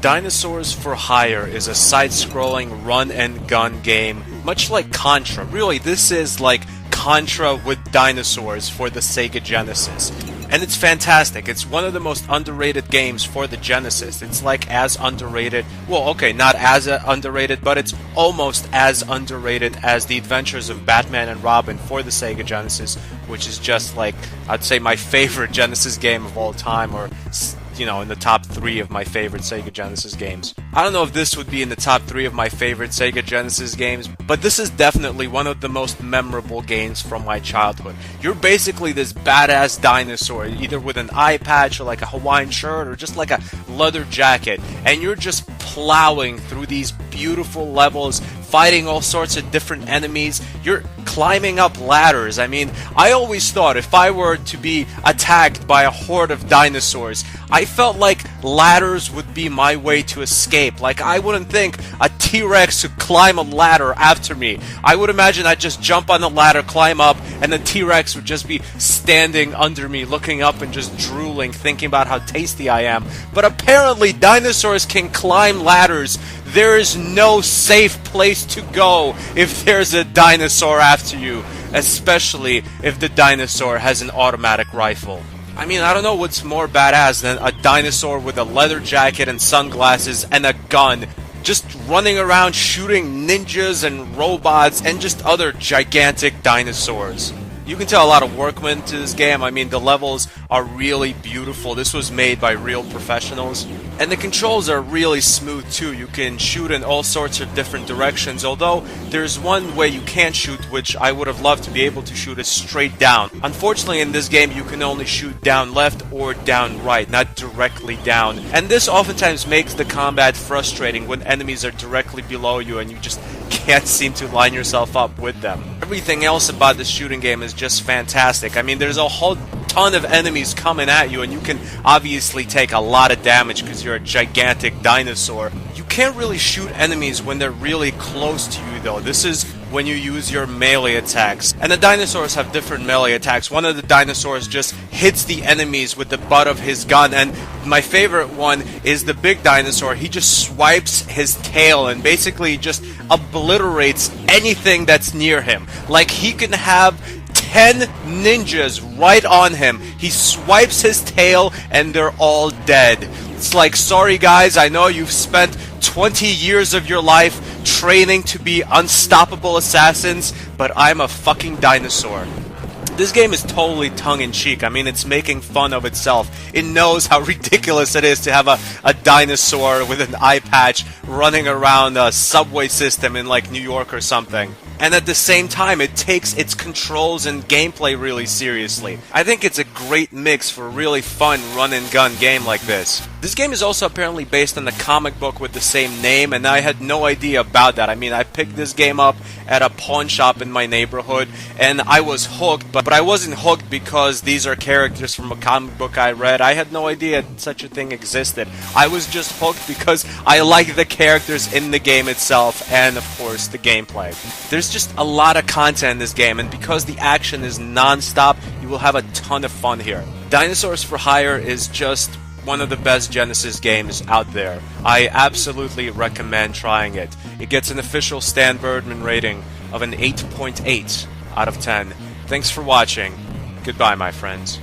Dinosaurs for Hire is a side-scrolling run-and-gun game, much like Contra. Really, this is like Contra with dinosaurs for the Sega Genesis. And it's fantastic. It's one of the most underrated games for the Genesis. It's like as underrated, well, okay, not as underrated, but it's almost as underrated as The Adventures of Batman and Robin for the Sega Genesis, which is just like, I'd say my favorite Genesis game of all time, or in the top 3 of my favorite Sega Genesis games. I don't know if this would be in the top 3 of my favorite Sega Genesis games, but this is definitely one of the most memorable games from my childhood. You're basically this badass dinosaur, either with an eye patch or like a Hawaiian shirt or just like a leather jacket, and you're just plowing through these beautiful levels, fighting all sorts of different enemies. You're climbing up ladders. I mean, I always thought if I were to be attacked by a horde of dinosaurs, I felt like ladders would be my way to escape. Like, I wouldn't think a T-Rex would climb a ladder after me. I would imagine I'd just jump on the ladder, climb up, and the T-Rex would just be standing under me, looking up and just drooling, thinking about how tasty I am. But apparently dinosaurs can climb ladders. There is no safe place to go if there's a dinosaur after you, especially if the dinosaur has an automatic rifle. I mean, I don't know what's more badass than a dinosaur with a leather jacket and sunglasses and a gun, just running around shooting ninjas and robots and just other gigantic dinosaurs. You can tell a lot of work went into this game. I mean, the levels are really beautiful. This was made by real professionals. And the controls are really smooth too. You can shoot in all sorts of different directions, although there's one way you can't shoot, which I would have loved to be able to shoot, is straight down. Unfortunately, in this game, you can only shoot down left or down right, not directly down. And this oftentimes makes the combat frustrating when enemies are directly below you and you just can't seem to line yourself up with them. Everything else about this shooting game is just fantastic. I mean, there's a whole ton of enemies coming at you, and you can obviously take a lot of damage because you're a gigantic dinosaur. You can't really shoot enemies when they're really close to you, though. This is when you use your melee attacks. And the dinosaurs have different melee attacks. One of the dinosaurs just hits the enemies with the butt of his gun, and my favorite one is the big dinosaur. He just swipes his tail and basically just obliterates anything that's near him. Like, he can have 10 ninjas right on him. He swipes his tail and they're all dead. It's like, sorry guys, I know you've spent 20 years of your life training to be unstoppable assassins, but I'm a fucking dinosaur. This game is totally tongue-in-cheek. I mean, it's making fun of itself. It knows how ridiculous it is to have a dinosaur with an eye patch running around a subway system in, like, New York or something. And at the same time, it takes its controls and gameplay really seriously. I think it's a great mix for a really fun run-and-gun game like this. This game is also apparently based on the comic book with the same name, and I had no idea about that. I mean, I picked this game up at a pawn shop in my neighborhood, and I was hooked, but I wasn't hooked because these are characters from a comic book I read. I had no idea such a thing existed. I was just hooked because I like the characters in the game itself, and of course, the gameplay. There's just a lot of content in this game, and because the action is non-stop, you will have a ton of fun here. Dinosaurs for Hire is just one of the best Genesis games out there. I absolutely recommend trying it. It gets an official Stan Birdman rating of an 8.8 out of 10. Thanks for watching. Goodbye, my friends.